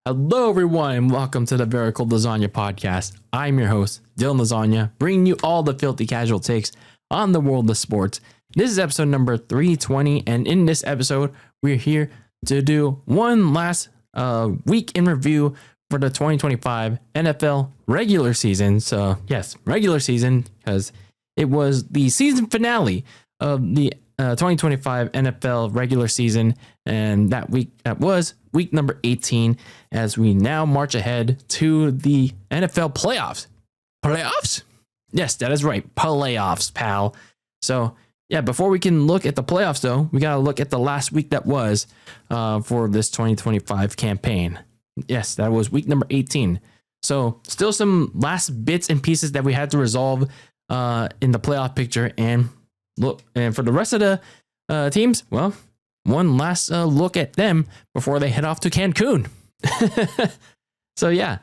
Hello, everyone, and welcome to the Very Cold Lasagna Podcast. I'm your host, Dylan Lasagna, bringing you all the filthy casual takes on the world of sports. This is episode number 320, and in this episode, we're here to do one last week in review for the 2025 NFL regular season. So, yes, regular season, because it was the season finale of the 2025 NFL regular season, and that was week number 18, as we now march ahead to the NFL playoffs. Playoffs? Yes, that is right. Playoffs, pal. So, yeah, before we can look at the playoffs, though, we got to look at the last week that was for this 2025 campaign. Yes, that was week number 18. So, still some last bits and pieces that we had to resolve in the playoff picture, and for the rest of the teams, well, one last look at them before they head off to Cancun. So yeah,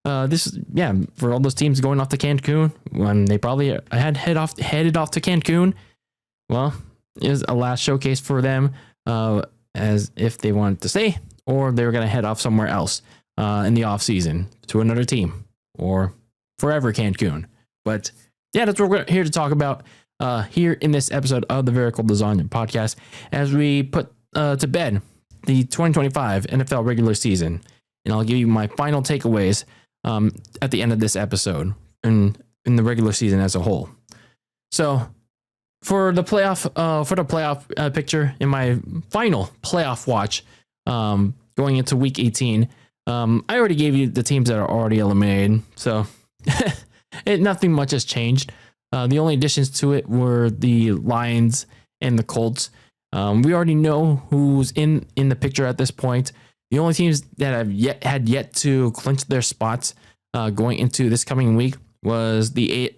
for all those teams going off to Cancun, when they probably headed off to Cancun, well, it was a last showcase for them, as if they wanted to stay or they were going to head off somewhere else in the off season to another team or forever Cancun. But yeah, that's what we're here to talk about here in this episode of the Very Cold Lasagna Podcast, as we put to bed the 2025 NFL regular season. And I'll give you my final takeaways at the end of this episode and in the regular season as a whole. So for the playoff picture in my final playoff watch going into week 18, I already gave you the teams that are already eliminated. So nothing much has changed. The only additions to it were the Lions and the Colts. We already know who's in the picture at this point. The only teams that have had yet to clinch their spots going into this coming week was the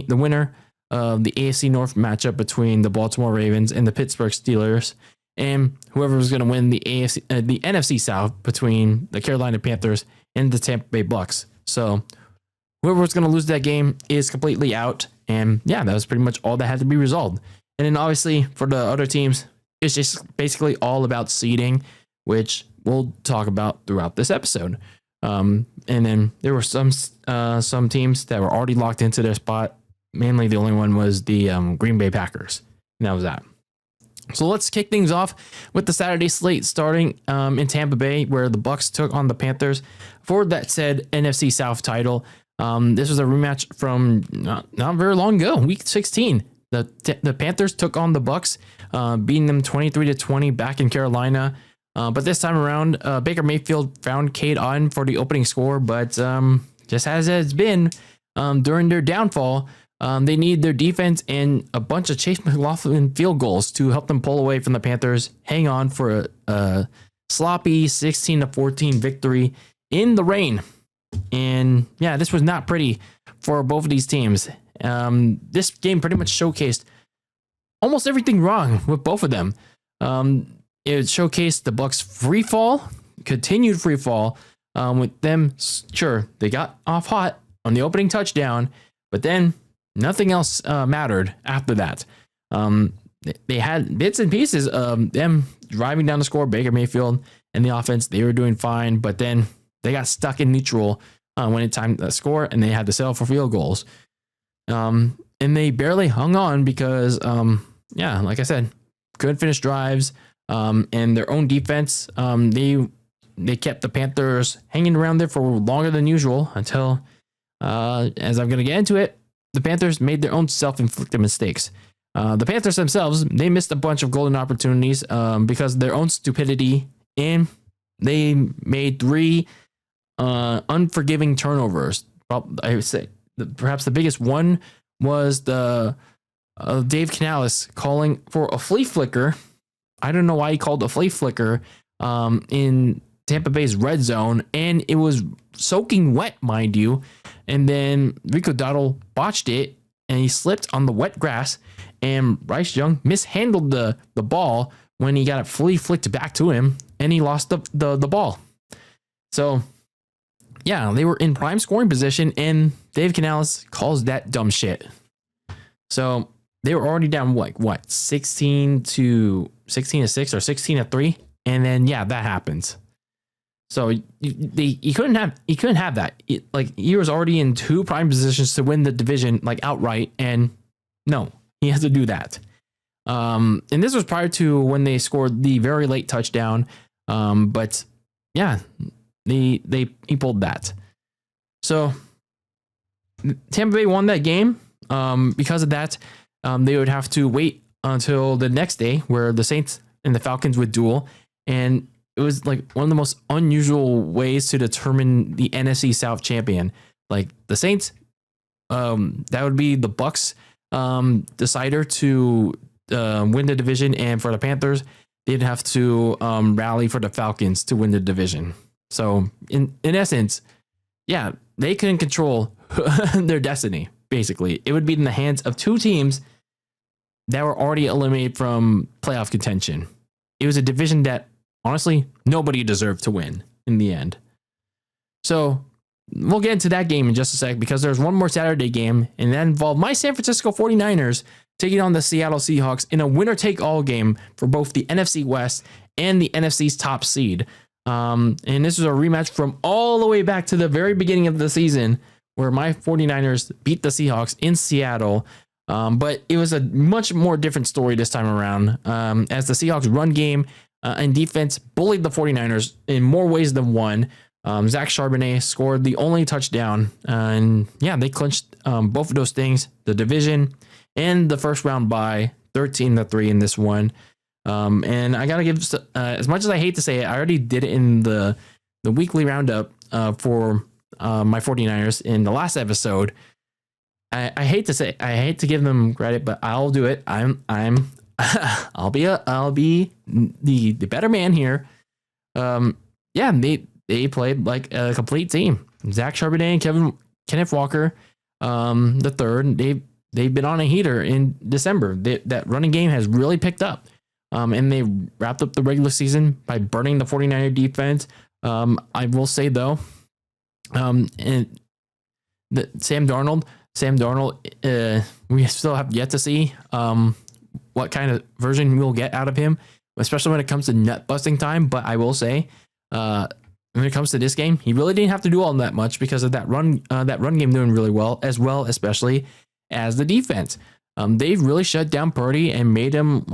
winner of the AFC North matchup between the Baltimore Ravens and the Pittsburgh Steelers, and whoever was going to win the NFC South between the Carolina Panthers and the Tampa Bay Bucks. So whoever was going to lose that game is completely out. And yeah, that was pretty much all that had to be resolved. And then obviously for the other teams, it's just basically all about seeding, which we'll talk about throughout this episode. And then there were some teams that were already locked into their spot. Mainly the only one was the Green Bay Packers. And that was that. So let's kick things off with the Saturday slate, starting in Tampa Bay, where the Bucks took on the Panthers for that said NFC South title. This was a rematch from not very long ago, week 16. The Panthers took on the Bucks, beating them 23-20 back in Carolina. But this time around, Baker Mayfield found Cade Otton for the opening score. But just as it's been during their downfall, they need their defense and a bunch of Chase McLaughlin field goals to help them pull away from the Panthers, hang on for a sloppy 16-14 victory in the rain. And yeah, this was not pretty for both of these teams. This game pretty much showcased almost everything wrong with both of them. It showcased the Bucks' continued free fall, with them. Sure, they got off hot on the opening touchdown, but then nothing else mattered after that. They had bits and pieces of them driving down the score. Baker Mayfield and the offense, they were doing fine, but then they got stuck in neutral when it timed the score, and they had to settle for field goals. And they barely hung on because, like I said, couldn't finish drives. And their own defense, they kept the Panthers hanging around there for longer than usual until, as I'm going to get into it, the Panthers made their own self-inflicted mistakes. The Panthers themselves, they missed a bunch of golden opportunities because of their own stupidity, and they made 3 unforgiving turnovers. I would say perhaps the biggest one was the Dave Canales calling for a flea flicker. I don't know why he called a flea flicker in Tampa Bay's red zone, and it was soaking wet, mind you. And then Rico Dowdle botched it, and he slipped on the wet grass, and Bryce Young mishandled the ball when he got it flea flicked back to him, and he lost the ball. So yeah, they were in prime scoring position, and Dave Canales calls that dumb shit. So they were already down 16-6 or 16-3, and then yeah, that happens. So he couldn't have that. Like, he was already in 2 prime positions to win the division, like, outright, and no, he has to do that. And this was prior to when they scored the very late touchdown. But yeah, he pulled that. So Tampa Bay won that game. Because of that, they would have to wait until the next day where the Saints and the Falcons would duel, and it was like one of the most unusual ways to determine the NFC South champion. Like, the Saints, that would be the Bucks decider to win the division, and for the Panthers, they'd have to rally for the Falcons to win the division. So in essence, yeah, they couldn't control their destiny. Basically, it would be in the hands of 2 teams that were already eliminated from playoff contention. It was a division that, honestly, nobody deserved to win in the end. So we'll get into that game in just a sec, because there's one more Saturday game, and that involved my San Francisco 49ers taking on the Seattle Seahawks in a winner-take-all game for both the NFC West and the NFC's top seed. And this was a rematch from all the way back to the very beginning of the season, where my 49ers beat the Seahawks in Seattle. But it was a much more different story this time around, as the Seahawks run game and defense bullied the 49ers in more ways than one. Zach Charbonnet scored the only touchdown, and yeah, they clinched both of those things, the division and the first round bye, 13-3 in this one. And I gotta give, as much as I hate to say it, I already did it in the weekly roundup for my 49ers in the last episode. I hate to give them credit, but I'll do it. I'll be the better man here. Yeah, they played like a complete team. Zach Charbonnet and Kenneth Walker, the third. They've been on a heater in December. That running game has really picked up. And they wrapped up the regular season by burning the 49er defense. I will say though, and Sam Darnold, we still have yet to see what kind of version we'll get out of him, especially when it comes to nut busting time. But I will say, when it comes to this game, he really didn't have to do all that much because of that run game doing really well, especially as the defense. They've really shut down Purdy and made him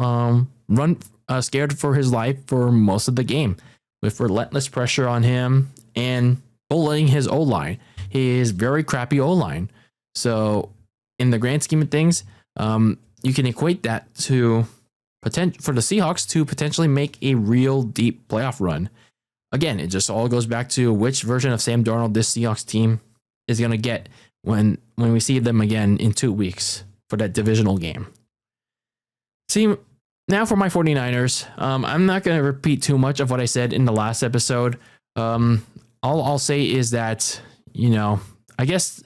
run scared for his life for most of the game, with relentless pressure on him and bullying his O-line, his very crappy O-line. So in the grand scheme of things, you can equate that to for the Seahawks to potentially make a real deep playoff run. Again, it just all goes back to which version of Sam Darnold this Seahawks team is going to get when we see them again in 2 weeks for that divisional game. See, now for my 49ers, I'm not going to repeat too much of what I said in the last episode. All I'll say is that, I guess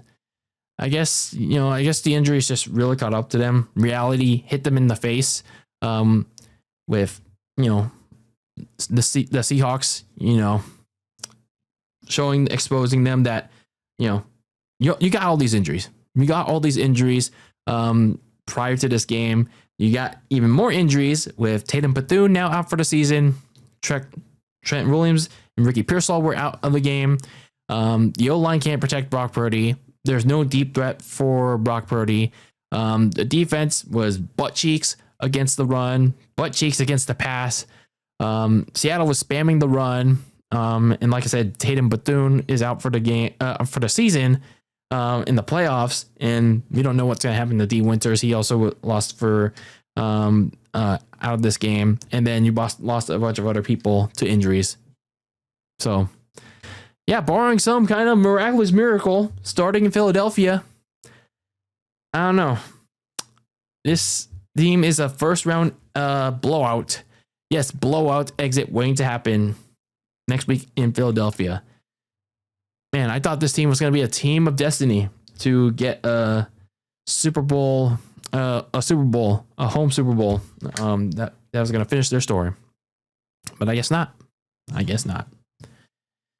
the injuries just really caught up to them. Reality hit them in the face, with, the Seahawks, exposing them that, you got all these injuries. You got all these injuries prior to this game. You got even more injuries with Tatum Bethune now out for the season. Trent Williams and Ricky Pearsall were out of the game. The O-line can't protect Brock Purdy. There's no deep threat for Brock Purdy. The defense was butt cheeks against the run, butt cheeks against the pass. Seattle was spamming the run. And like I said, Tatum Bethune is out for the game, for the season, in the playoffs. And we don't know what's going to happen to D Winters. He also lost for, out of this game. And then you lost a bunch of other people to injuries. So yeah, barring some kind of miraculous miracle starting in Philadelphia, I don't know. This team is a first round blowout. Yes, blowout exit waiting to happen next week in Philadelphia. Man, I thought this team was going to be a team of destiny to get a Super Bowl, a home Super Bowl, that was going to finish their story. But I guess not.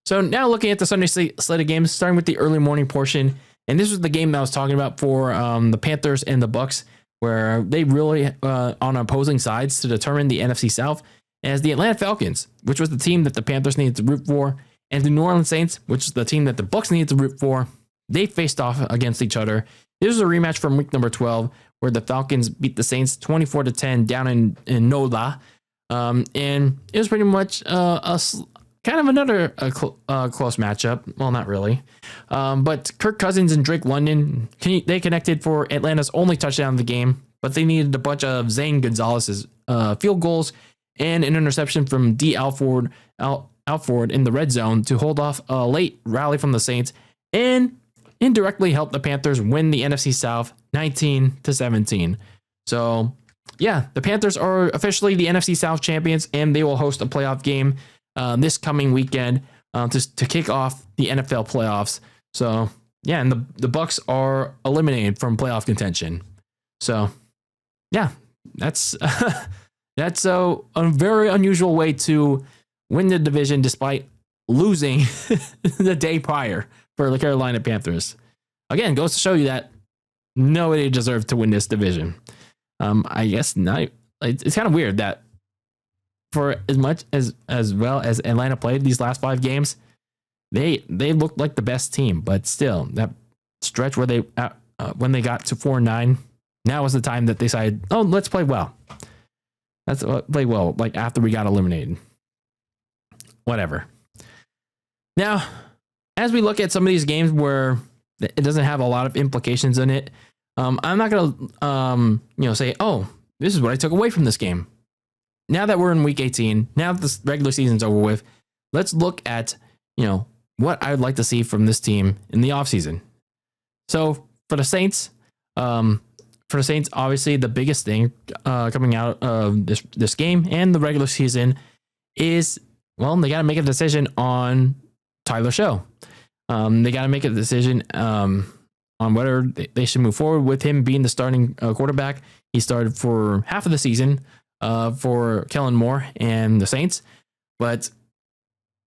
So now looking at the Sunday slate of games, starting with the early morning portion. And this was the game that I was talking about for the Panthers and the Bucks, where they really on opposing sides to determine the NFC South, as the Atlanta Falcons, which was the team that the Panthers needed to root for, and the New Orleans Saints, which is the team that the Bucs needed to root for, they faced off against each other. This was a rematch from week number 12, where the Falcons beat the Saints 24-10 down in NOLA. And it was pretty much kind of another close matchup. Well, not really. But Kirk Cousins and Drake London, they connected for Atlanta's only touchdown of the game, but they needed a bunch of Zane Gonzalez's field goals and an interception from D. Alford in the red zone to hold off a late rally from the Saints and indirectly help the Panthers win the NFC South 19-17. So, yeah, the Panthers are officially the NFC South champions, and they will host a playoff game this coming weekend to kick off the NFL playoffs. So, yeah, and the Bucs are eliminated from playoff contention. So, yeah, that's that's a very unusual way to win the division despite losing the day prior for the Carolina Panthers. Again, goes to show you that nobody deserved to win this division. I guess not. It's kind of weird that for as much as well as Atlanta played these last 5 games, they looked like the best team, but still that stretch where they when they got to 4-9, now was the time that they decided, oh, let's play well. Let's play well, like after we got eliminated. Whatever. Now, as we look at some of these games where it doesn't have a lot of implications in it, I'm not gonna say, oh, this is what I took away from this game. Now that we're in week 18, now that the regular season's over with, let's look at what I would like to see from this team in the offseason. So for the Saints, obviously the biggest thing coming out of this game and the regular season is, well, they got to make a decision on Tyler Show. They got to make a decision on whether they should move forward with him being the starting quarterback. He started for half of the season for Kellen Moore and the Saints, but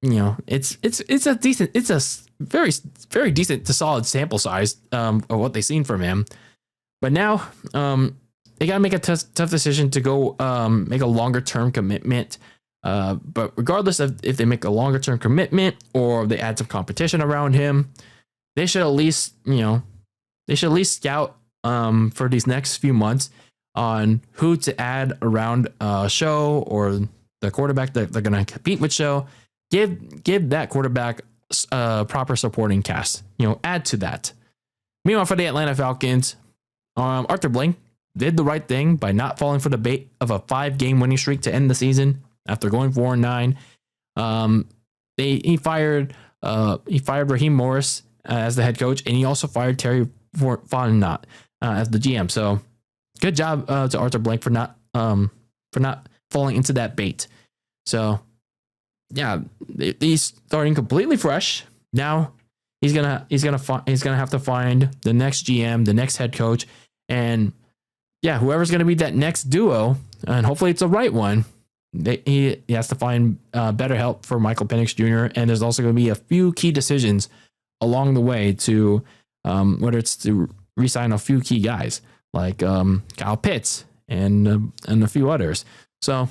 it's a very, very decent to solid sample size of what they've seen from him. But now they got to make a tough decision to go make a longer term commitment. But regardless of if they make a longer term commitment or they add some competition around him, they should at least scout for these next few months on who to add around Show or the quarterback that they're going to compete with Show. Give that quarterback proper supporting cast. Add to that. Meanwhile, for the Atlanta Falcons, Arthur Blank did the right thing by not falling for the bait of a 5-game winning streak to end the season after going 4-9. He fired Raheem Morris as the head coach, and he also fired Terry Fontenot as the GM. So good job to Arthur Blank for not falling into that bait. So yeah, he's starting completely fresh. Now he's gonna have to find the next GM, the next head coach, and yeah, whoever's gonna be that next duo, and hopefully it's the right one. He has to find better help for Michael Penix Jr. And there's also going to be a few key decisions along the way to whether it's to re-sign a few key guys like Kyle Pitts and a few others. So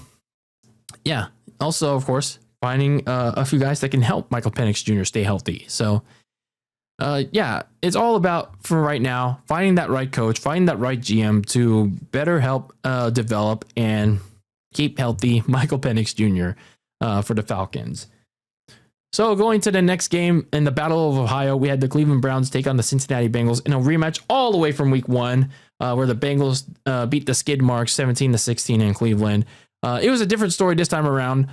yeah, also of course finding a few guys that can help Michael Penix Jr. stay healthy. So yeah, it's all about, for right now, finding that right coach, finding that right GM to better help develop and keep healthy Michael Penix Jr. For the Falcons. So going to the next game in the Battle of Ohio, we had the Cleveland Browns take on the Cincinnati Bengals in a rematch all the way from week 1, where the Bengals beat the skid marks 17-16 in Cleveland. It was a different story this time around.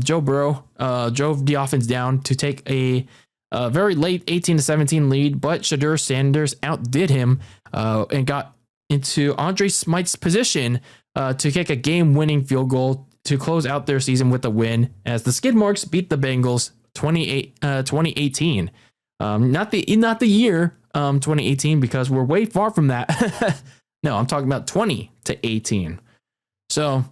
Joe Burrow drove the offense down to take a very late 18-17 lead, but Shadur Sanders outdid him and got into Andre Smythe's position to kick a game-winning field goal to close out their season with a win as the skid marks beat the Bengals 2018. Not the year 2018, because we're way far from that. No, I'm talking about 20-18. So,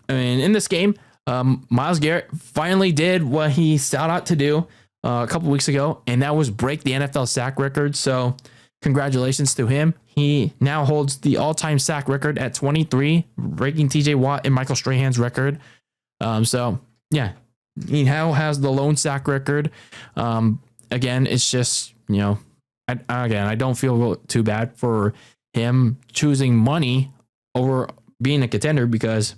I mean, in this game, Myles Garrett finally did what he set out to do a couple weeks ago, and that was break the NFL sack record. So congratulations to him. He now holds the all-time sack record at 23, breaking TJ Watt and Michael Strahan's record. So yeah, He now has the lone sack record. Again, it's just, I don't feel too bad for him choosing money over being a contender because,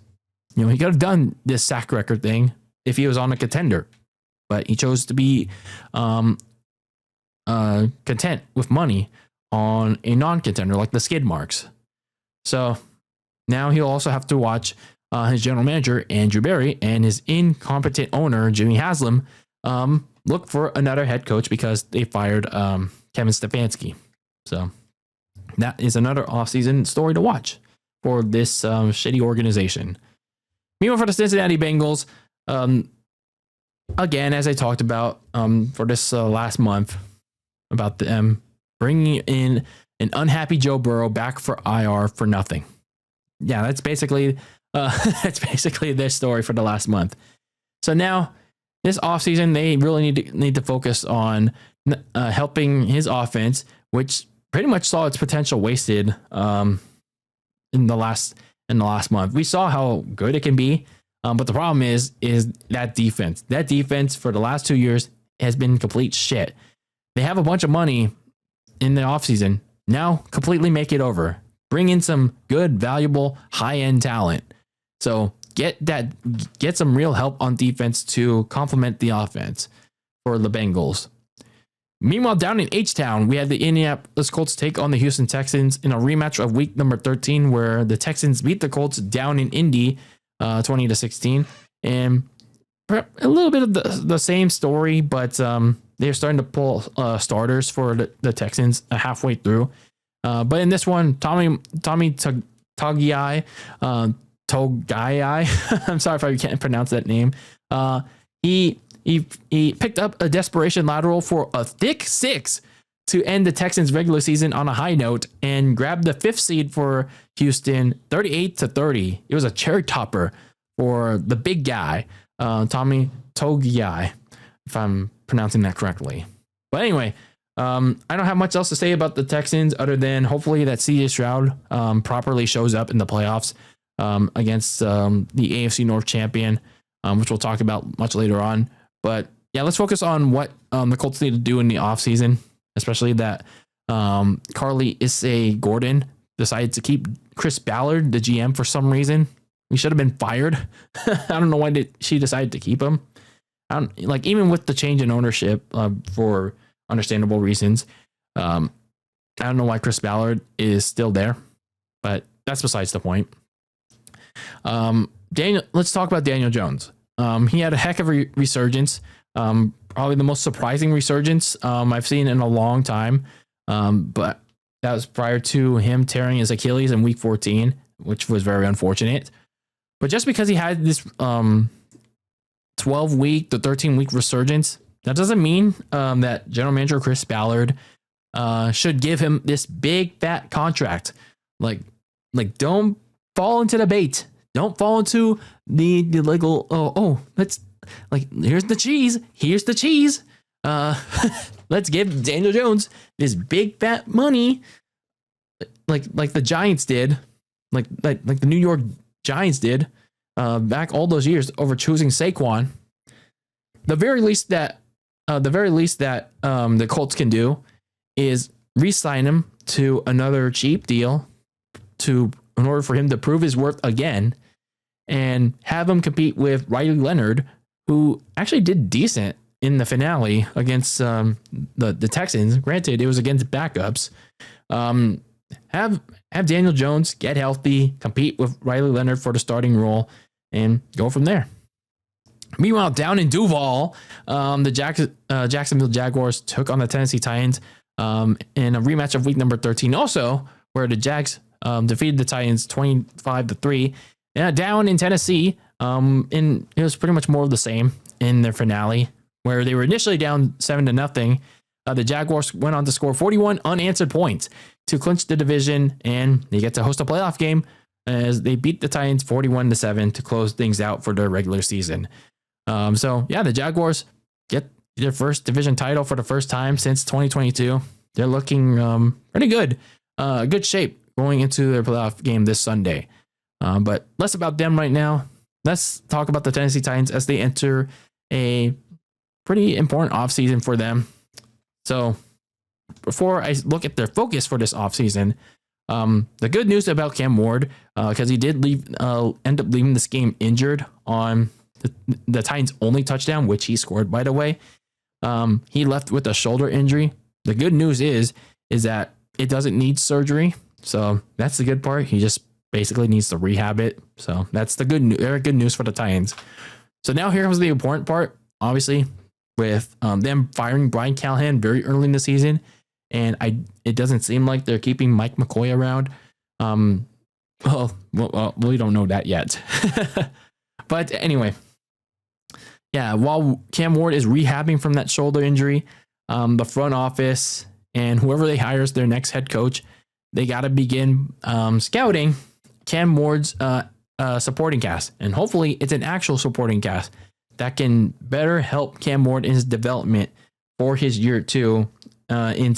he could have done this sack record thing if he was on a contender, but he chose to be content with money on a non-contender like the skid marks. So now he'll also have to watch his general manager, Andrew Berry, and his incompetent owner, Jimmy Haslam, look for another head coach because they fired Kevin Stefanski. So that is another offseason story to watch for this shitty organization. Meanwhile, for the Cincinnati Bengals, again, as I talked about for this last month, about them bringing in an unhappy Joe Burrow back for IR for nothing. Yeah, that's basically their story for the last month. So now, this offseason, they really need to focus on helping his offense, which pretty much saw its potential wasted in the last month. We saw how good it can be, but the problem is that defense. That defense for the last 2 years has been complete shit. They have a bunch of money in the offseason. Now completely make it over. Bring in some good, valuable, high-end talent. So get some real help on defense to complement the offense for the Bengals. Meanwhile, down in H-Town, we had the Indianapolis Colts take on the Houston Texans in a rematch of week number 13, where the Texans beat the Colts down in Indy 20-16. And a little bit of the same story, but they're starting to pull starters for the Texans halfway through. But in this one, Tommy Togiai, I'm sorry if I can't pronounce that name. He picked up a desperation lateral for a thick 6 to end the Texans regular season on a high note and grabbed the 5th seed for Houston 38-30. It was a cherry topper for the big guy, Tommy Togiai, if I'm pronouncing that correctly. But anyway, I don't have much else to say about the Texans other than hopefully that CJ Stroud properly shows up in the playoffs against the AFC North champion, which we'll talk about much later on. But yeah, let's focus on what the Colts need to do in the offseason, especially that Carly Issei-Gordon decided to keep Chris Ballard, the GM, for some reason. He should have been fired. I don't know why she decided to keep him. Even with the change in ownership for understandable reasons, I don't know why Chris Ballard is still there, but that's besides the point. Let's talk about Daniel Jones. He had a heck of a resurgence, probably the most surprising resurgence I've seen in a long time. But that was prior to him tearing his Achilles in week 14, which was very unfortunate. But just because he had this 12-week to 13-week resurgence, that doesn't mean that general manager Chris Ballard should give him this big fat contract. Like don't fall into the bait. Don't fall into the legal. Let's here's the cheese. Here's the cheese. Let's give Daniel Jones this big fat money, like the Giants did, like the New York Giants did back all those years over choosing Saquon. The very least that the Colts can do is re-sign him to another cheap deal in order for him to prove his worth again, and have him compete with Riley Leonard, who actually did decent in the finale against the Texans. Granted, it was against backups. Have Daniel Jones get healthy, compete with Riley Leonard for the starting role, and go from there. Meanwhile, down in Duval, the Jacksonville Jaguars took on the Tennessee Titans in a rematch of week number 13 also, where the Jags defeated the Titans 25-3. Down in Tennessee, and it was pretty much more of the same in their finale, where they were initially down 7-0. The Jaguars went on to score 41 unanswered points to clinch the division, and they get to host a playoff game as they beat the Titans 41-7 to close things out for their regular season. The Jaguars get their first division title for the first time since 2022. They're looking pretty good, good shape going into their playoff game this Sunday. But less about them right now. Let's talk about the Tennessee Titans as they enter a pretty important offseason for them. So before I look at their focus for this offseason, the good news about Cam Ward, because he did end up leaving this game injured on the Titans' only touchdown, which he scored, by the way. He left with a shoulder injury. The good news is that it doesn't need surgery. So that's the good part. He just basically needs to rehab it. So that's the very good news for the Titans. So now here comes the important part, obviously, with them firing Brian Callahan very early in the season. And it doesn't seem like they're keeping Mike McCoy around. Well, we don't know that yet. But anyway, yeah, while Cam Ward is rehabbing from that shoulder injury, the front office and whoever they hire as their next head coach, they got to begin scouting Cam Ward's supporting cast. And hopefully it's an actual supporting cast that can better help Cam Ward in his development for his year 2 in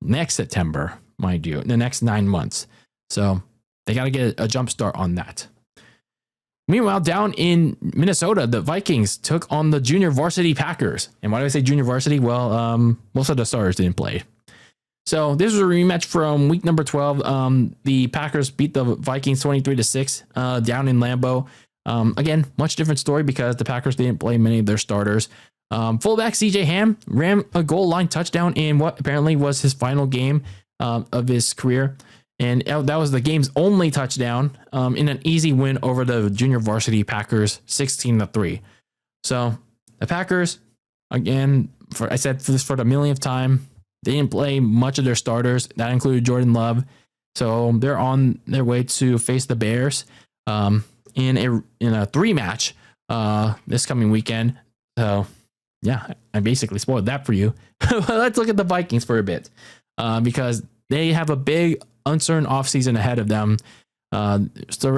next September, mind you, in the next 9 months. So they got to get a jump start on that. Meanwhile, down in Minnesota, the Vikings took on the junior varsity Packers. And why do I say junior varsity? Well, most of the starters didn't play. So this was a rematch from week number 12. The Packers beat the Vikings 23-6 down in Lambeau. Again, much different story because the Packers didn't play many of their starters. Fullback CJ Ham ran a goal line touchdown in what apparently was his final game of his career. And that was the game's only touchdown in an easy win over the junior varsity Packers, 16-3. So the Packers, again, I said this for the millionth time, they didn't play much of their starters. That included Jordan Love. So they're on their way to face the Bears in a 3-match this coming weekend. So yeah, I basically spoiled that for you. Let's look at the Vikings for a bit because they have a big uncertain offseason ahead of them,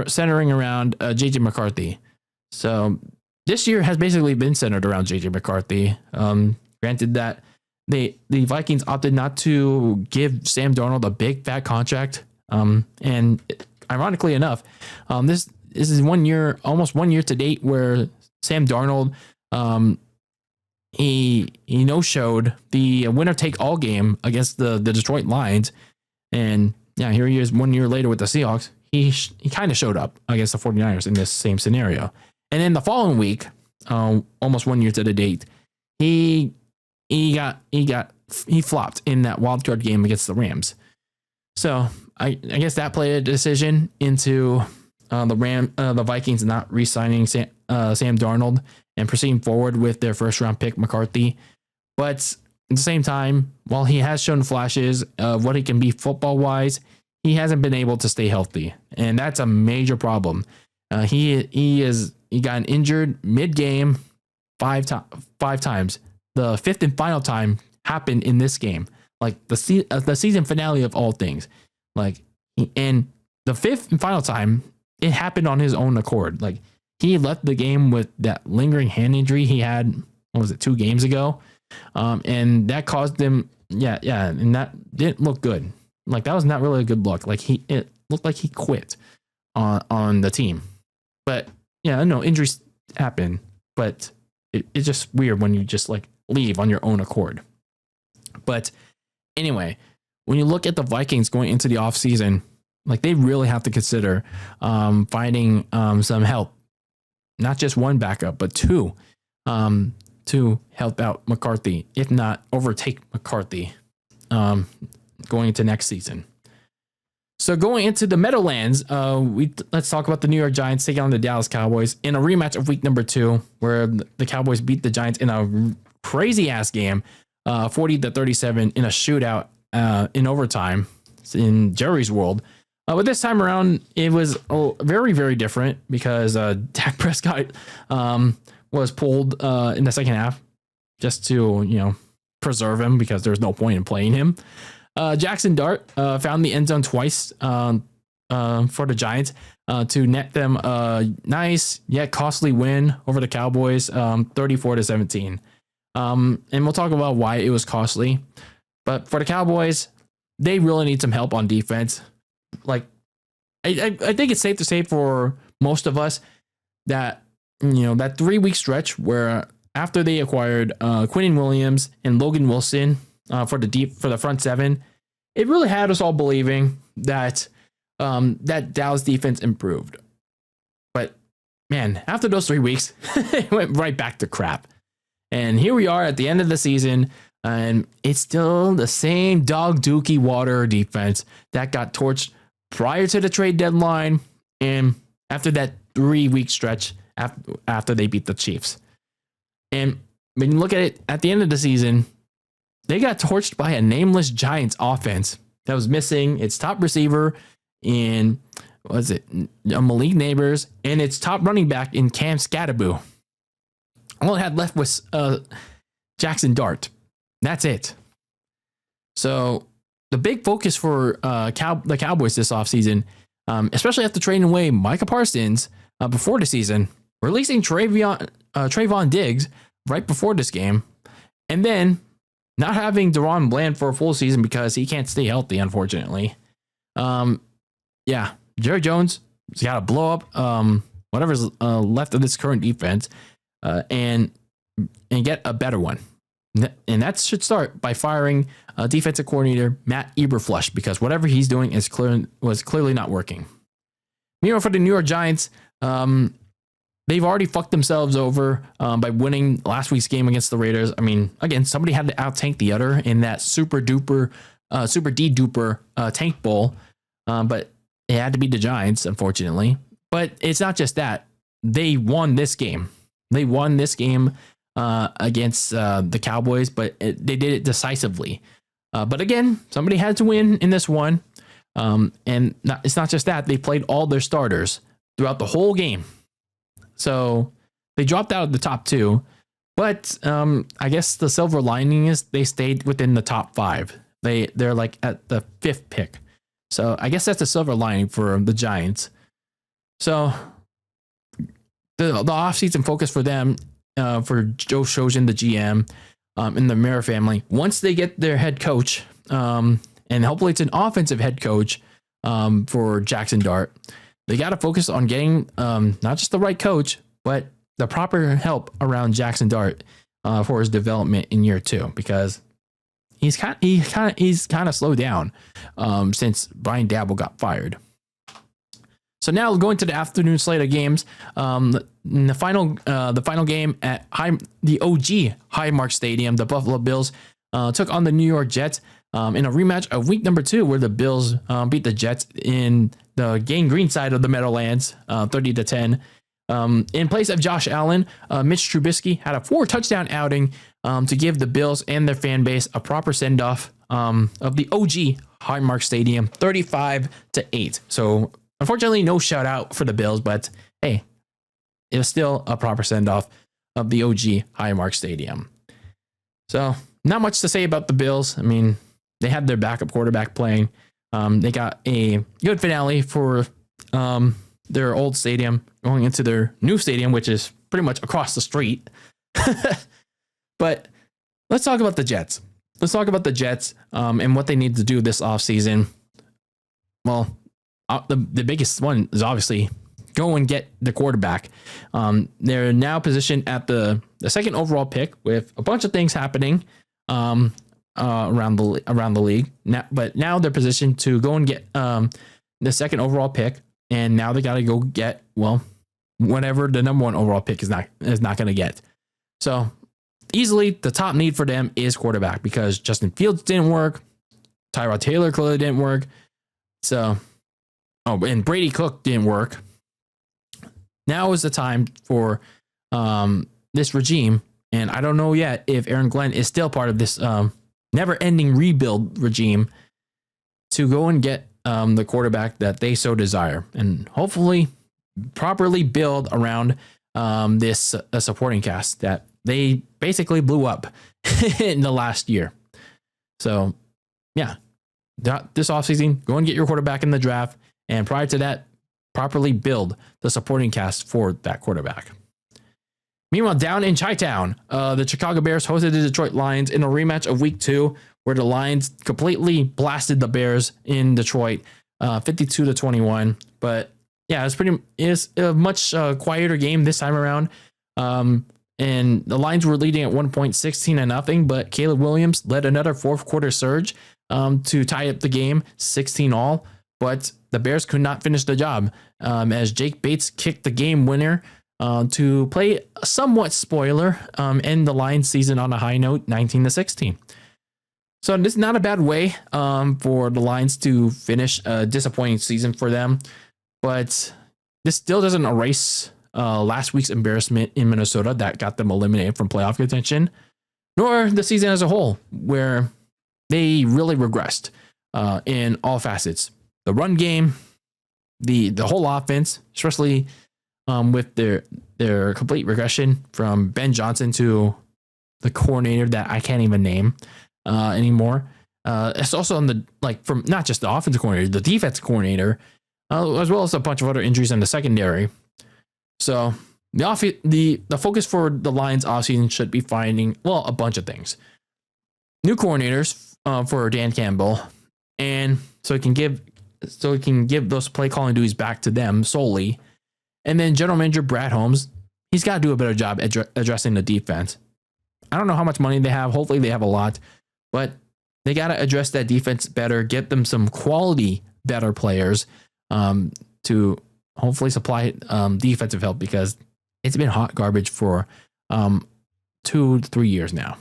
centering around JJ McCarthy. So this year has basically been centered around JJ McCarthy. Granted that the Vikings opted not to give Sam Darnold a big fat contract. And ironically enough, this is 1 year, almost 1 year to date where Sam Darnold, he no-showed the winner take all game against the Detroit Lions. And yeah, here he is 1 year later with the Seahawks. He kind of showed up against the 49ers in this same scenario. And then the following week, almost 1 year to the date, he flopped in that wild card game against the Rams. So I guess that played a decision into the Vikings not re-signing Sam Darnold and proceeding forward with their first round pick McCarthy. But at the same time, while he has shown flashes of what he can be football wise, he hasn't been able to stay healthy, and that's a major problem. He got injured mid game five times. The fifth and final time happened in this game, like the season finale of all things. And the fifth and final time, it happened on his own accord. Like he left the game with that lingering hand injury he had. What was it, 2 games ago? And that caused him, and that didn't look good. Like that was not really a good look. Like it looked like he quit on the team. But yeah, no, injuries happen, but it's just weird when you just like leave on your own accord. But anyway, when you look at the Vikings going into the offseason, like they really have to consider finding some help, not just one backup, but 2 to help out McCarthy, if not overtake McCarthy going into next season. So going into the Meadowlands, let's talk about the New York Giants taking on the Dallas Cowboys in a rematch of week number 2, where the Cowboys beat the Giants in a crazy ass game, 40-37 in a shootout in overtime in Jerry's world. But this time around, it was very, very different because Dak Prescott was pulled in the second half just to, preserve him because there's no point in playing him. Jackson Dart found the end zone twice for the Giants to net them a nice yet costly win over the Cowboys, 34-17. And we'll talk about why it was costly. But for the Cowboys, they really need some help on defense. Like, I think it's safe to say for most of us that, that 3-week stretch where after they acquired Quinnen Williams and Logan Wilson for the front seven, it really had us all believing that that Dallas defense improved. But man, after those 3 weeks, it went right back to crap. And here we are at the end of the season, and it's still the same dog dookie water defense that got torched prior to the trade deadline and after that 3-week stretch after they beat the Chiefs. And when you look at it at the end of the season, they got torched by a nameless Giants offense that was missing its top receiver in, Malik Neighbors, and its top running back in Cam Scatterboo. All it had left was Jackson Dart. That's it. So the big focus for the Cowboys this offseason, especially after trading away Micah Parsons before the season, releasing Trayvon Diggs right before this game, and then not having Deron Bland for a full season because he can't stay healthy, unfortunately. Jerry Jones has got to blow up whatever's left of this current defense and get a better one. And that should start by firing defensive coordinator Matt Eberflush, because whatever he's doing was clearly not working. Meanwhile, for the New York Giants, they've already fucked themselves over by winning last week's game against the Raiders. I mean, again, somebody had to out-tank the other in that super D-duper tank bowl, but it had to be the Giants, unfortunately. But it's not just that. They won this game. They won this game against the Cowboys, but they did it decisively. But again, somebody had to win in this one. It's not just that. They played all their starters throughout the whole game. So they dropped out of the top two. But I guess the silver lining is they stayed within the top five. They're like at the 5th pick. So I guess that's a silver lining for the Giants. So the offseason focus for them, for Joe Shojan, the GM, and the Mara family, once they get their head coach, and hopefully it's an offensive head coach for Jackson Dart, they got to focus on getting not just the right coach, but the proper help around Jackson Dart for his development in year 2, because he's kind of slowed down since Brian Dabble got fired. So now going to the afternoon slate of games, the final game at the OG Highmark Stadium, the Buffalo Bills took on the New York Jets in a rematch of week number 2, where the Bills beat the Jets in the Gang Green side of the Meadowlands, 30-10. In place of Josh Allen, Mitch Trubisky had a 4-touchdown outing to give the Bills and their fan base a proper send-off of the OG Highmark Stadium, 35-8. So unfortunately, no shout out for the Bills, but hey, it was still a proper send-off of the OG Highmark Stadium. So not much to say about the Bills. I mean, they had their backup quarterback playing. They got a good finale for their old stadium going into their new stadium, which is pretty much across the street. But let's talk about the Jets. Let's talk about the Jets and what they need to do this offseason. Well, the biggest one is obviously go and get the quarterback. They're now positioned at the 2nd overall pick with a bunch of things happening around the league. Now they're positioned to go and get the 2nd overall pick, and now they got to go get whatever the number 1 overall pick is not going to get. So easily the top need for them is quarterback, because Justin Fields didn't work, Tyrod Taylor clearly didn't work. So and Brady Cook didn't work. Now is the time for this regime, and I don't know yet if Aaron Glenn is still part of this never-ending rebuild regime, to go and get the quarterback that they so desire, and hopefully properly build around this supporting cast that they basically blew up in the last year. So, yeah, this offseason, go and get your quarterback in the draft, and prior to that, properly build the supporting cast for that quarterback. Meanwhile, down in Chi-Town, the Chicago Bears hosted the Detroit Lions in a rematch of week 2, where the Lions completely blasted the Bears in Detroit, 52-21. But yeah, it's a much quieter game this time around. And And the Lions were leading at 1.16-0, but Caleb Williams led another fourth quarter surge to tie up the game 16-all. But the Bears could not finish the job as Jake Bates kicked the game winner to play a somewhat spoiler, end the Lions season on a high note, 19-16. So this is not a bad way for the Lions to finish a disappointing season for them, but this still doesn't erase last week's embarrassment in Minnesota that got them eliminated from playoff contention, nor the season as a whole, where they really regressed in all facets. The run game, the whole offense, especially with their complete regression from Ben Johnson to the coordinator that I can't even name anymore. It's also on the from not just the offensive coordinator, the defense coordinator, as well as a bunch of other injuries in the secondary. So the focus for the Lions offseason should be finding a bunch of things. New coordinators for Dan Campbell, and so he can give those play calling duties back to them solely. And then general manager Brad Holmes, he's got to do a better job addressing the defense. I don't know how much money they have. Hopefully they have a lot, but they got to address that defense better, get them some quality better players to hopefully supply defensive help, because it's been hot garbage for 2 to 3 years now.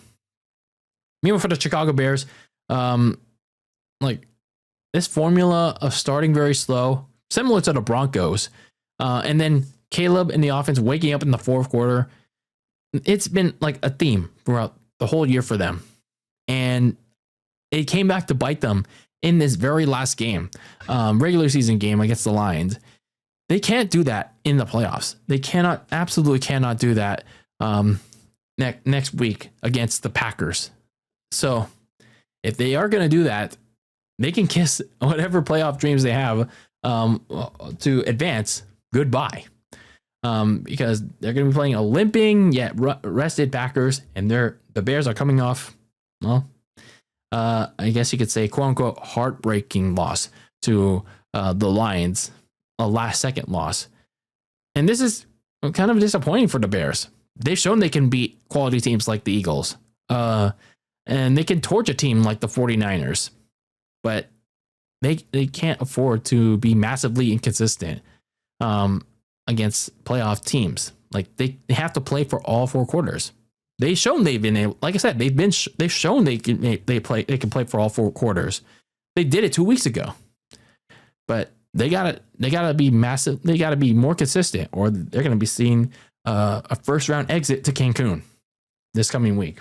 Meanwhile, for the Chicago Bears, this formula of starting very slow, similar to the Broncos, and then Caleb and the offense waking up in the fourth quarter, it's been like a theme throughout the whole year for them. And it came back to bite them in this very last game, regular season game against the Lions. They can't do that in the playoffs. They absolutely cannot do that next week against the Packers. So if they are going to do that, they can kiss whatever playoff dreams they have to advance goodbye, because they're going to be playing a limping yet rested Packers, and the Bears are coming off, I guess you could say, quote unquote, heartbreaking loss to the Lions, a last second loss. And this is kind of disappointing for the Bears. They've shown they can beat quality teams like the Eagles, and they can torch a team like the 49ers, but they can't afford to be massively inconsistent against playoff teams. Like they have to play for all 4 quarters. They've shown they've been able, like I said, they've shown they can play for all 4 quarters. They did it 2 weeks ago, but they gotta be massive. They gotta be more consistent, or they're gonna be seeing a first round exit to Cancun this coming week.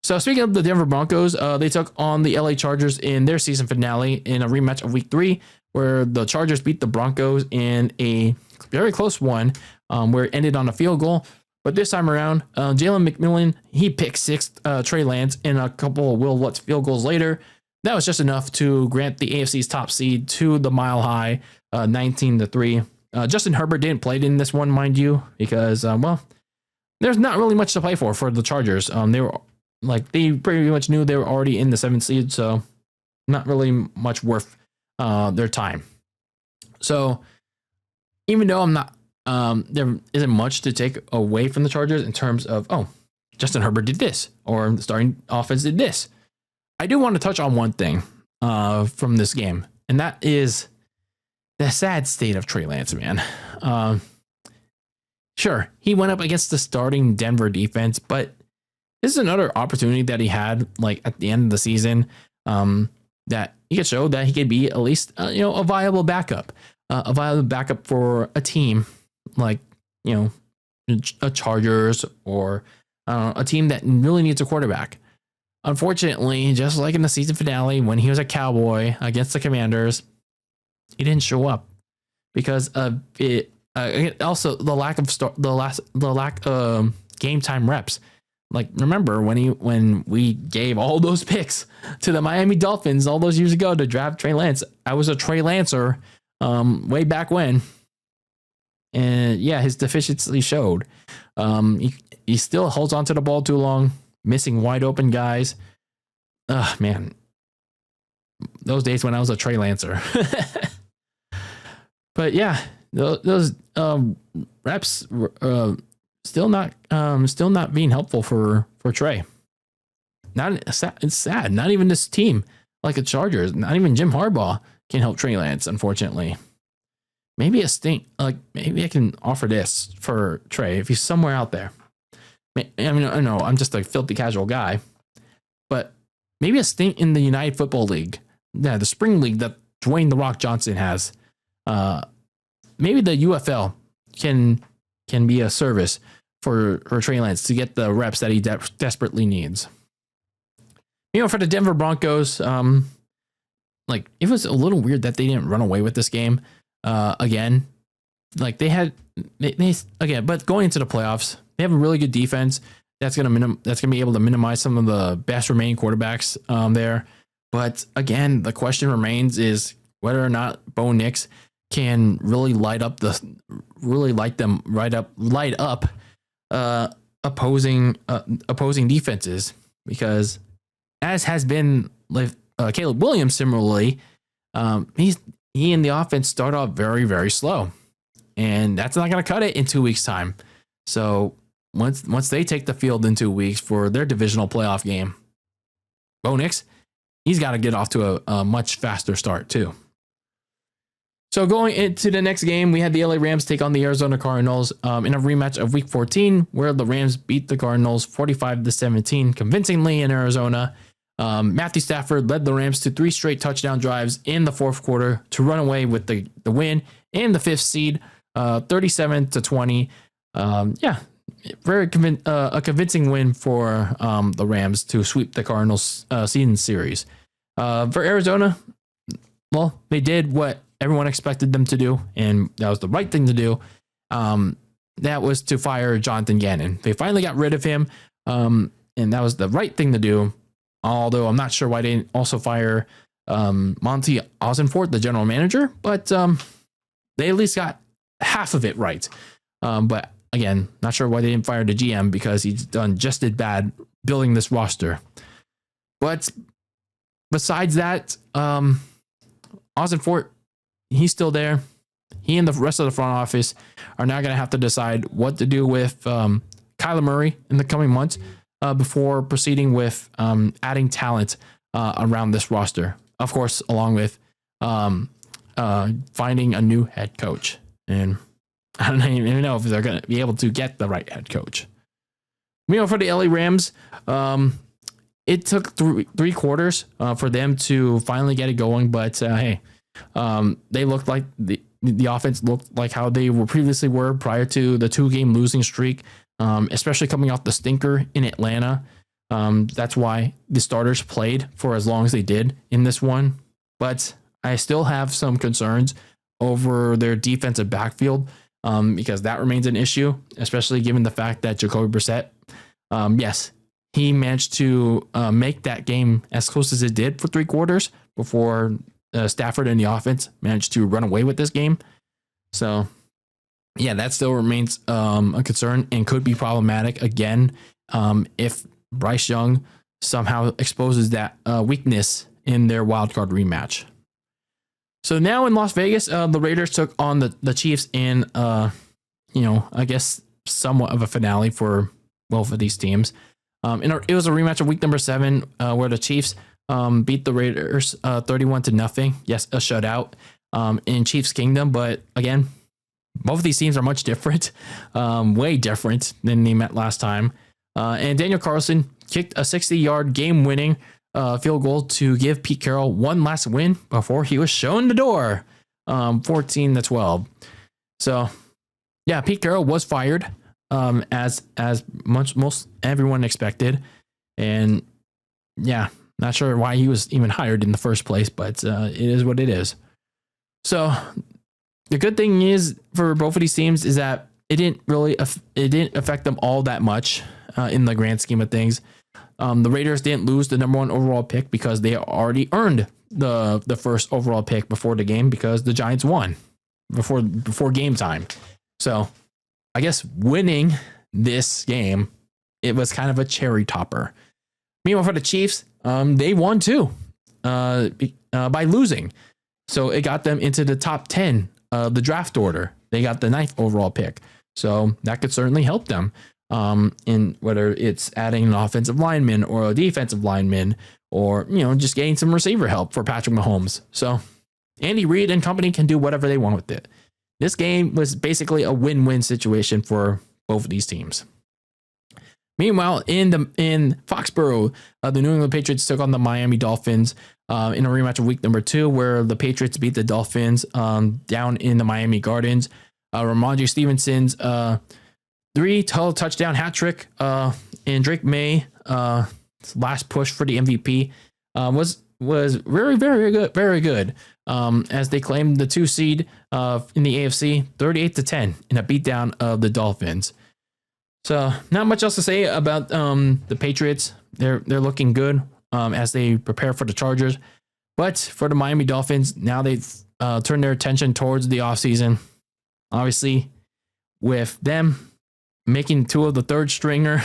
So speaking of the Denver Broncos, they took on the LA Chargers in their season finale in a rematch of Week 3, where the Chargers beat the Broncos in a very close one, where it ended on a field goal. But this time around, Jalen McMillan, he picked 6 Trey Lance and a couple of Will Lutz field goals later. That was just enough to grant the AFC's top seed to the Mile High, 19-3. Justin Herbert didn't play in this one, mind you, because there's not really much to play for the Chargers. They pretty much knew they were already in the 7th seed, so not really much worth their time. So even though I'm not, there isn't much to take away from the Chargers in terms of, Justin Herbert did this, or the starting offense did this. I do want to touch on one thing from this game, and that is the sad state of Trey Lance, man. Sure, he went up against the starting Denver defense, but this is another opportunity that he had, at the end of the season, that he could show that he could be at least, a viable backup for a team like, a Chargers or a team that really needs a quarterback. Unfortunately, just like in the season finale, when he was a Cowboy against the Commanders, he didn't show up because of it. Also, the lack of game time reps. Remember when we gave all those picks to the Miami Dolphins all those years ago to draft Trey Lance? I was a Trey Lancer way back when, and yeah, his deficiency showed. He still holds onto the ball too long, missing wide open guys. Man, those days when I was a Trey Lancer. But yeah, those reps still not being helpful for Trey. It's sad. Not even this team, like the Chargers, not even Jim Harbaugh can help Trey Lance, unfortunately. Maybe maybe I can offer this for Trey if he's somewhere out there. I mean, I know I'm just a filthy casual guy, but maybe a stint in the United Football League, the spring league that Dwayne "The Rock" Johnson has. Maybe the UFL can be a service for Trey Lance to get the reps that he desperately needs. For the Denver Broncos, it was a little weird that they didn't run away with this game again. But going into the playoffs, they have a really good defense that's gonna be able to minimize some of the best remaining quarterbacks there. But again, the question remains is whether or not Bo Nix can really light up opposing defenses, because as has been Caleb Williams similarly, he and the offense start off very, very slow, and that's not going to cut it in 2 weeks' time. So once they take the field in 2 weeks for their divisional playoff game, Bo Nix, he's got to get off to a much faster start too. So going into the next game, we had the LA Rams take on the Arizona Cardinals in a rematch of Week 14, where the Rams beat the Cardinals 45-17 convincingly in Arizona. Matthew Stafford led the Rams to 3 straight touchdown drives in the fourth quarter to run away with the win and the 5th seed, 37-20. A convincing win for the Rams to sweep the Cardinals season series. For Arizona, well, they did what everyone expected them to do, and that was the right thing to do. That was to fire Jonathan Gannon. They finally got rid of him, and that was the right thing to do. Although I'm not sure why they didn't also fire Monty Ossenfort, the general manager, but they at least got half of it right. But again, not sure why they didn't fire the GM, because he's done just as bad building this roster. But besides that, Ossenfort, he's still there. He and the rest of the front office are now going to have to decide what to do with Kyler Murray in the coming months before proceeding with adding talent around this roster. Of course, along with finding a new head coach. And I don't even know if they're going to be able to get the right head coach. For the LA Rams, it took three quarters for them to finally get it going. But hey, they looked like the offense looked like how they previously were prior to the 2-game losing streak, especially coming off the stinker in Atlanta. That's why the starters played for as long as they did in this one. But I still have some concerns over their defensive backfield, because that remains an issue, especially given the fact that Jacoby Brissett, yes, he managed to make that game as close as it did for 3 quarters before Stafford and the offense managed to run away with this game. So, yeah, that still remains a concern and could be problematic again if Bryce Young somehow exposes that weakness in their wildcard rematch. So now in Las Vegas, the Raiders took on the Chiefs in, I guess somewhat of a finale for both of these teams. It was a rematch of week number 7, where the Chiefs beat the Raiders 31-0. Yes, a shutout in Chiefs Kingdom. But again, both of these teams are much different, way different than they met last time. And Daniel Carlson kicked a 60-yard game-winning field goal to give Pete Carroll one last win before he was shown the door, 14-12. So, yeah, Pete Carroll was fired, as most everyone expected, and yeah, not sure why he was even hired in the first place, but it is what it is. So, the good thing is for both of these teams is that it didn't affect them all that much in the grand scheme of things. The Raiders didn't lose the number 1 overall pick because they already earned the first overall pick before the game, because the Giants won before game time. So I guess winning this game, it was kind of a cherry topper. Meanwhile, for the Chiefs, they won too by losing. So it got them into the top 10 of the draft order. They got the 9th overall pick. So that could certainly help them in whether it's adding an offensive lineman or a defensive lineman or, just getting some receiver help for Patrick Mahomes. So Andy Reid and company can do whatever they want with it. This game was basically a win-win situation for both of these teams. Meanwhile, in Foxborough, the New England Patriots took on the Miami Dolphins in a rematch of week number 2, where the Patriots beat the Dolphins down in the Miami Gardens. Ramondre Stevenson's 3 total touchdown hat trick, and Drake May last push for the MVP was very, very good, very good. As they claimed the 2 seed in the AFC 38-10 in a beatdown of the Dolphins. So not much else to say about the Patriots. They're looking good as they prepare for the Chargers. But for the Miami Dolphins, now they've turned their attention towards the offseason. Obviously, with them making Tua the third stringer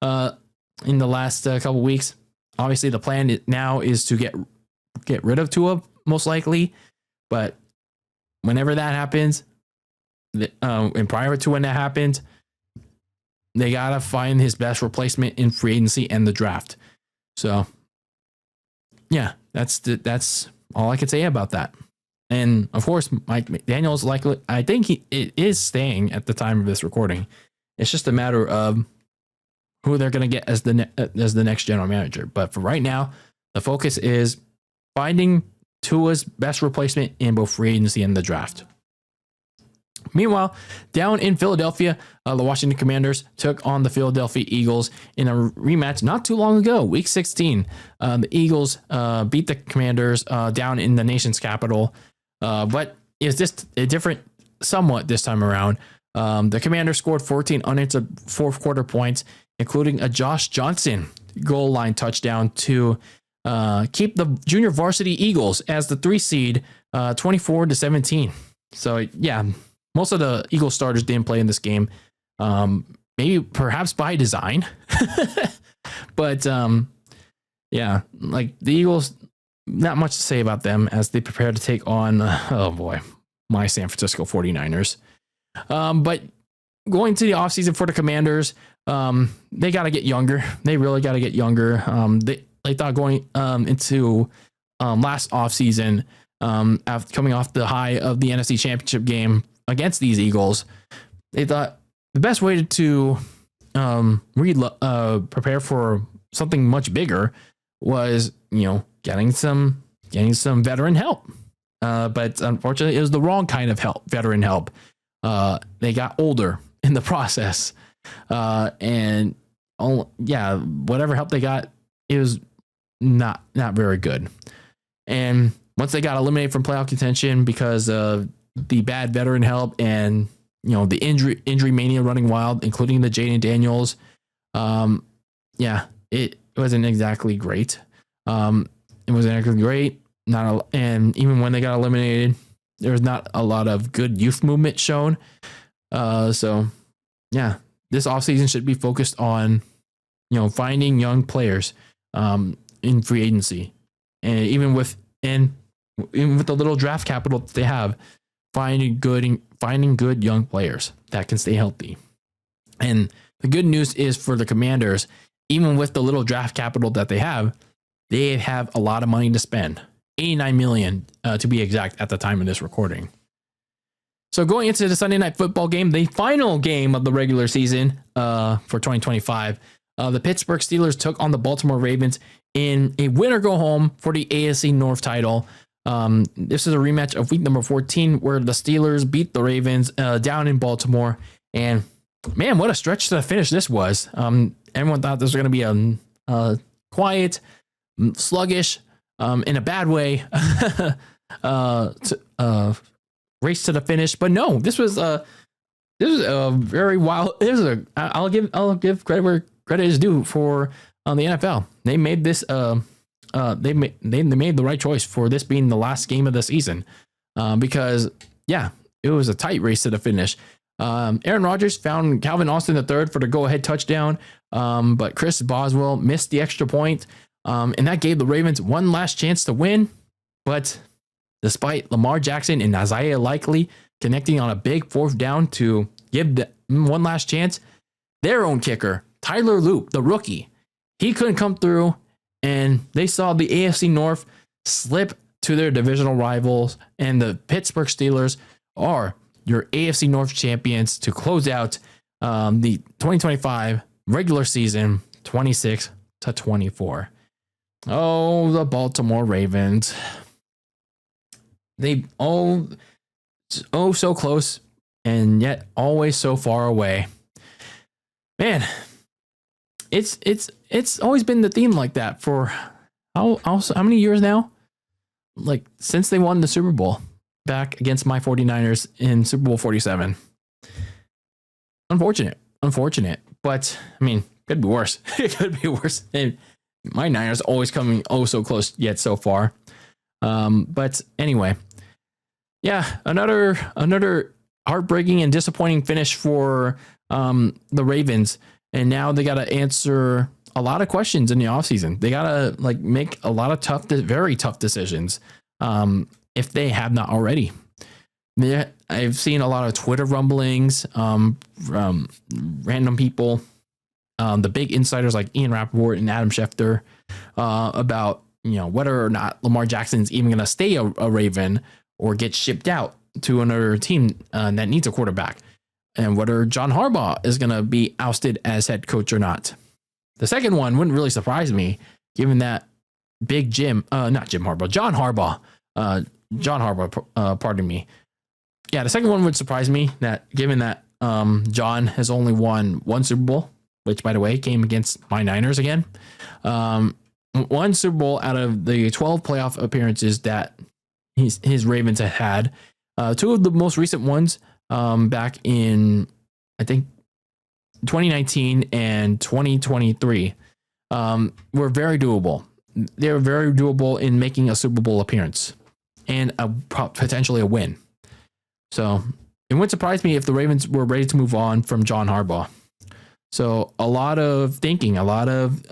in the last couple weeks, obviously the plan now is to get rid of Tua, most likely. But whenever that happens, and prior to when that happens, they got to find his best replacement in free agency and the draft. So, yeah, that's all I can say about that. And, of course, Mike McDaniel's likely, I think it is staying at the time of this recording. It's just a matter of who they're going to get as the next general manager. But for right now, the focus is finding Tua's best replacement in both free agency and the draft. Meanwhile, down in Philadelphia, the Washington Commanders took on the Philadelphia Eagles in a rematch not too long ago, Week 16. The Eagles beat the Commanders down in the nation's capital, but it's just a different somewhat this time around. The Commanders scored 14 unanswered fourth quarter points, including a Josh Johnson goal line touchdown to keep the junior varsity Eagles as the 3 seed, 24-17. So, yeah. Most of the Eagles starters didn't play in this game, maybe perhaps by design. But yeah, like the Eagles, not much to say about them as they prepare to take on, my San Francisco 49ers. But going to the offseason for the Commanders, they got to get younger. They really got to get younger. They thought going into last offseason, after coming off the high of the NFC Championship game against these Eagles, they thought the best way to prepare for something much bigger was, getting some veteran help. But unfortunately, it was the wrong kind of veteran help. They got older in the process, and whatever help they got, it was not very good. And once they got eliminated from playoff contention because of the bad veteran help and the injury mania running wild, including the Jaden Daniels, it wasn't exactly great. It wasn't exactly great. And even when they got eliminated, there was not a lot of good youth movement shown. So yeah, this offseason should be focused on finding young players in free agency, and even with the little draft capital that they have, finding good young players that can stay healthy. And the good news is for the Commanders, even with the little draft capital that they have a lot of money to spend, $89 million to be exact at the time of this recording. So going into the Sunday Night Football game, the final game of the regular season for 2025, the Pittsburgh Steelers took on the Baltimore Ravens in a win or go home for the AFC North title. This is a rematch of week number 14 where the Steelers beat the Ravens down in Baltimore. And man, what a stretch to the finish this was. Everyone thought this was going to be a quiet, sluggish, in a bad way race to the finish. But no, this was a very wild. I'll give credit where credit is due for the NFL. They made this. They made the right choice for this being the last game of the season, because it was a tight race to the finish. Aaron Rodgers found Calvin Austin III for the go-ahead touchdown, but Chris Boswell missed the extra point, and that gave the Ravens one last chance to win. But despite Lamar Jackson and Isaiah Likely connecting on a big fourth down to give them one last chance. Their own kicker, Tyler Loop, the rookie, he couldn't come through, and they saw the AFC North slip to their divisional rivals, and the Pittsburgh Steelers are your AFC North champions to close out the 2025 regular season, 26-24. Oh, the Baltimore Ravens. They so close and yet always so far away. Man, it's always been the theme like that for how many years now? Like since they won the Super Bowl back against my 49ers in Super Bowl 47. Unfortunate. But I mean, could be worse. It could be worse. And my Niners always coming so close yet so far. But anyway, yeah, another heartbreaking and disappointing finish for the Ravens. And now they got to answer a lot of questions in the offseason. They got to make a lot of very tough decisions if they have not already. I've seen a lot of Twitter rumblings from random people, the big insiders like Ian Rappaport and Adam Schefter about whether or not Lamar Jackson's even going to stay a Raven or get shipped out to another team that needs a quarterback, and whether John Harbaugh is going to be ousted as head coach or not. The second one wouldn't really surprise me, given that John Harbaugh, pardon me. Yeah, the second one would surprise me, that given that John has only won one Super Bowl, which by the way came against my Niners again. One Super Bowl out of the 12 playoff appearances that his Ravens had. Two of the most recent ones back in, I think, 2019 and 2023 were very doable. They were very doable in making a Super Bowl appearance and potentially a win. So it wouldn't surprise me if the Ravens were ready to move on from John Harbaugh. So a lot of thinking, a lot of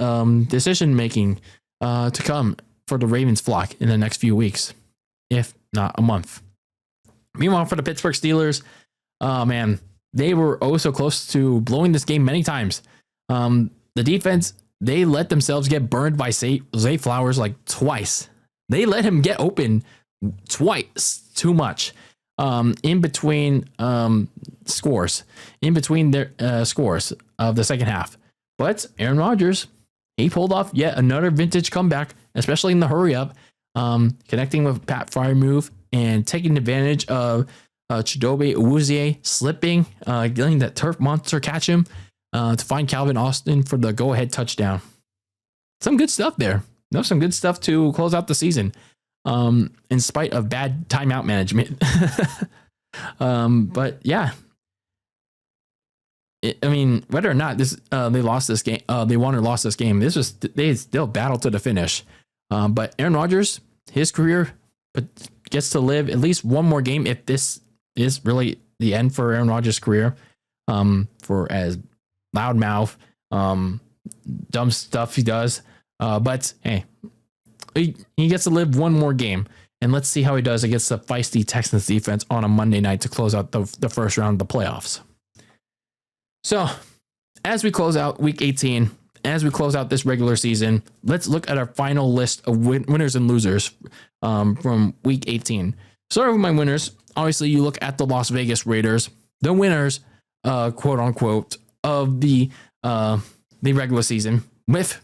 decision making to come for the Ravens flock in the next few weeks, if not a month. Meanwhile, for the Pittsburgh Steelers, man, they were so close to blowing this game many times. The defense, they let themselves get burned by Zay Flowers twice. They let him get open twice too much in between scores their scores of the second half. But Aaron Rodgers, he pulled off yet another vintage comeback, especially in the hurry up, connecting with Pat Freiermuth and taking advantage of Chidobe Awuzie slipping, letting that turf monster catch him to find Calvin Austin for the go-ahead touchdown. Some good stuff there. Some good stuff to close out the season, in spite of bad timeout management. But yeah, whether or not they lost this game, they won or lost this game, they still battled to the finish. But Aaron Rodgers, his career gets to live at least one more game if this is really the end for Aaron Rodgers' career. For as loudmouth, dumb stuff he does. But hey, he gets to live one more game, and let's see how he does against the feisty Texans defense on a Monday night to close out the first round of the playoffs. So, as we close out Week 18, as we close out this regular season, let's look at our final list of winners and losers from Week 18. Starting with my winners, obviously you look at the Las Vegas Raiders, the winners, quote unquote, of the regular season, with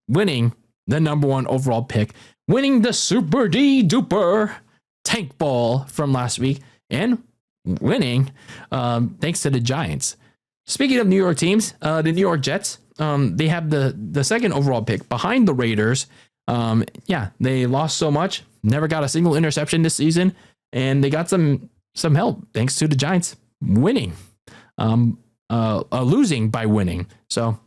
winning the number one overall pick, winning the Super D-Duper tank ball from last week, and winning thanks to the Giants. Speaking of New York teams, the New York Jets, they have the second overall pick behind the Raiders. They lost so much, never got a single interception this season, and they got some help thanks to the Giants winning, losing by winning. So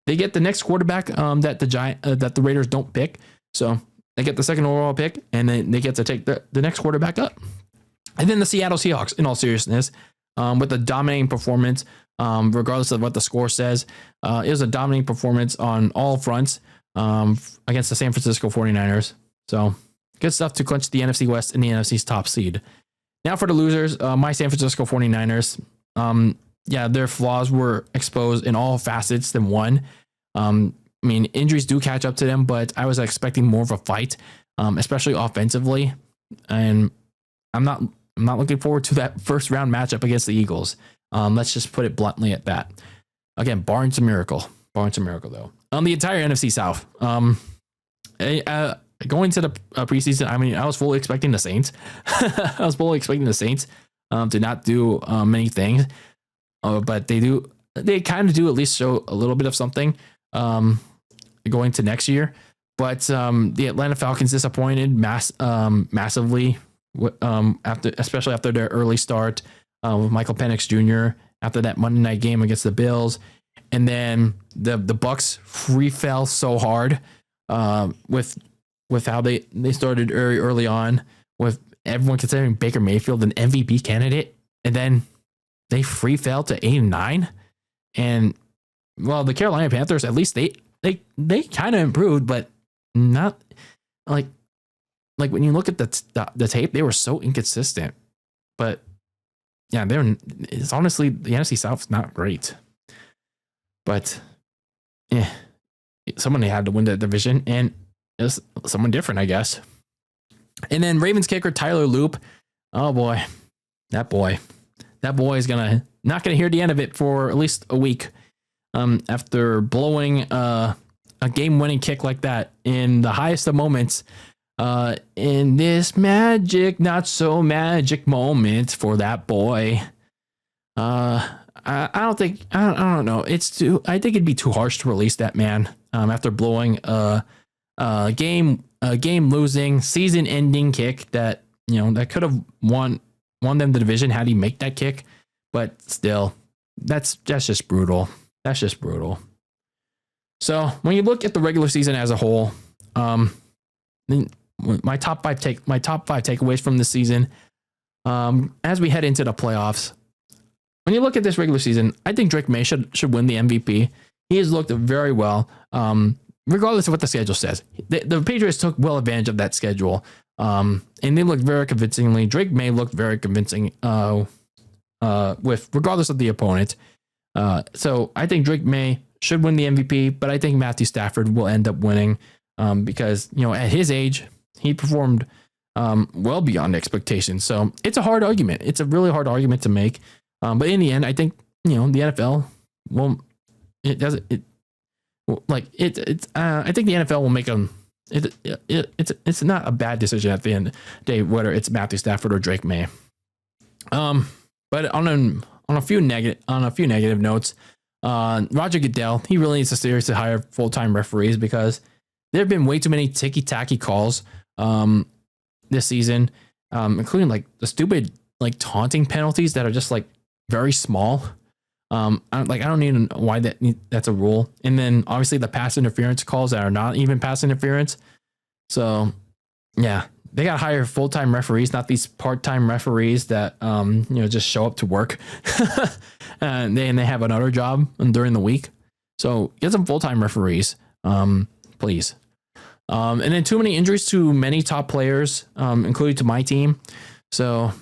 they get the next quarterback that the Raiders don't pick. So they get the second overall pick, and then they get to take the next quarterback up. And then the Seattle Seahawks, in all seriousness, with a dominating performance, regardless of what the score says, it was a dominating performance on all fronts against the San Francisco 49ers. So good stuff to clinch the NFC West and the NFC's top seed. Now for the losers, my San Francisco 49ers. yeah, their flaws were exposed in all facets than one. I mean, injuries do catch up to them, but I was expecting more of a fight, especially offensively. And I'm not looking forward to that first round matchup against the Eagles. Let's just put it bluntly at that. Again, barring some miracle though. On the entire NFC South, going to the preseason, I mean, I was fully expecting the Saints. To not do many things, but they kind of do at least show a little bit of something going to next year. But the Atlanta Falcons disappointed massively especially after their early start with Michael Penix Jr. after that Monday night game against the Bills. And then the Bucs free fell so hard with how they started very early on, with everyone considering Baker Mayfield an MVP candidate, and then they free fell to 8-9. And well, the Carolina Panthers, at least they kind of improved, but not like when you look at the tape, they were so inconsistent. But yeah, it's honestly, the NFC South's not great. But yeah, someone had to win that division, and it's someone different, I guess. And then Ravens kicker Tyler Loop. Oh boy, that boy is not gonna hear the end of it for at least a week. After blowing a game-winning kick like that in the highest of moments, in this magic, not so magic moment for that boy. I don't know. I think it'd be too harsh to release that man after blowing a game losing, season ending kick that could have won them the division had he make that kick. But still, that's just brutal. That's just brutal. So when you look at the regular season as a whole, my top five takeaways from this season, as we head into the playoffs. When you look at this regular season, I think Drake May should win the MVP. He has looked very well, regardless of what the schedule says. The Patriots took well advantage of that schedule, and they looked very convincingly. Drake May looked very convincing, with regardless of the opponent. So I think Drake May should win the MVP, but I think Matthew Stafford will end up winning because at his age he performed well beyond expectations. So it's a hard argument. It's a really hard argument to make. But in the end, I think the NFL will. I think the NFL will make them. It's not a bad decision at the end of the day whether it's Matthew Stafford or Drake May. But on a few negative notes, Roger Goodell, he really needs to seriously hire full-time referees because there have been way too many ticky-tacky calls this season, including like the stupid like taunting penalties that are just like very small. I don't even know why that's a rule. And then obviously the pass interference calls that are not even pass interference. So yeah, they got to hire full-time referees, not these part-time referees that just show up to work and they have another job during the week. So get some full-time referees, please. And then too many injuries to many top players, including to my team. So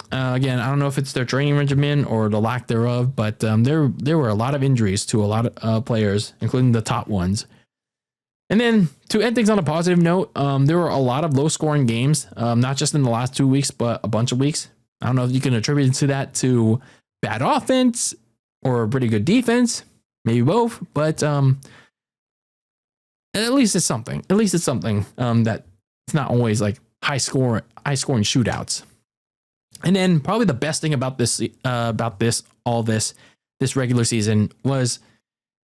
again, I don't know if it's their training regimen or the lack thereof, but there were a lot of injuries to a lot of players, including the top ones. And then to end things on a positive note, there were a lot of low-scoring games, not just in the last 2 weeks, but a bunch of weeks. I don't know if you can attribute to that to bad offense or pretty good defense, maybe both, but at least it's something. At least it's something that it's not always like high-scoring shootouts. And then probably the best thing about this regular season was,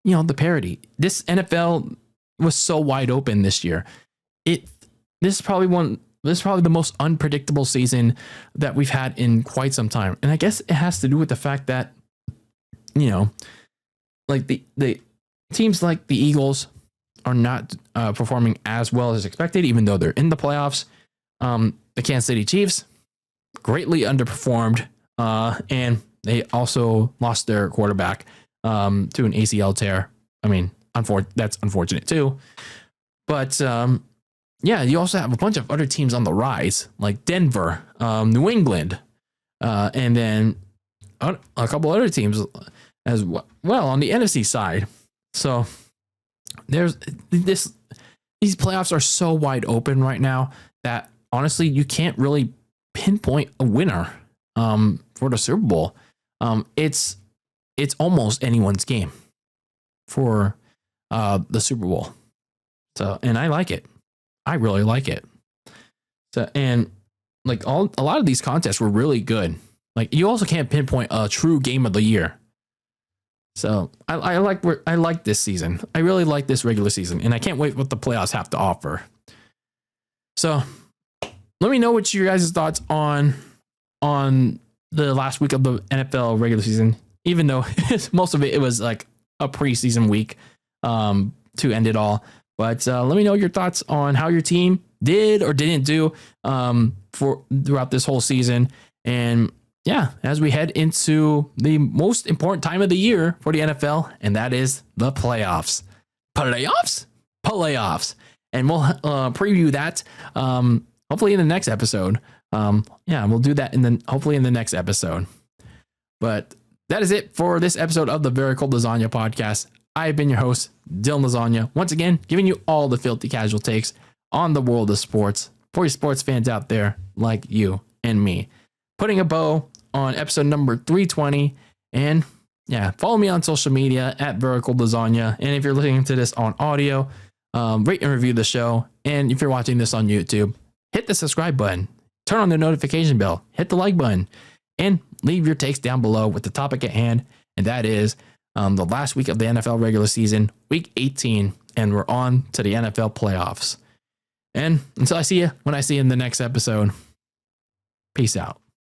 the parity. This NFL was so wide open this year. This is probably the most unpredictable season that we've had in quite some time. And I guess it has to do with the fact that, like the teams like the Eagles are not performing as well as expected, even though they're in the playoffs. The Kansas City Chiefs greatly underperformed, and they also lost their quarterback to an ACL tear. I mean, that's unfortunate too. But you also have a bunch of other teams on the rise, like Denver, New England, and then a couple other teams as well on the NFC side. So there's this. These playoffs are so wide open right now that honestly, you can't really pinpoint a winner for the Super Bowl. It's almost anyone's game for the Super Bowl. So, and I like it. I really like it. So, and like a lot of these contests were really good. Like you also can't pinpoint a true game of the year. So I like this season. I really like this regular season, and I can't wait what the playoffs have to offer. So let me know what your guys' thoughts on the last week of the NFL regular season. Even though most of it was like a preseason week to end it all. But let me know your thoughts on how your team did or didn't do throughout this whole season. And yeah, as we head into the most important time of the year for the NFL, and that is the playoffs. Playoffs. And we'll preview that hopefully in the next episode. We'll do that hopefully in the next episode. But that is it for this episode of the Very Cold Lasagna Podcast. I've been your host, Dylan Lasagna, once again giving you all the filthy casual takes on the world of sports for you sports fans out there like you and me. Putting a bow on episode number 320. And yeah, follow me on social media at Very Cold Lasagna. And if you're listening to this on audio, rate and review the show. And if you're watching this on YouTube, hit the subscribe button, turn on the notification bell, hit the like button, and leave your takes down below with the topic at hand. And that is the last week of the NFL regular season, week 18. And we're on to the NFL playoffs. And until I see you, when I see you in the next episode, peace out.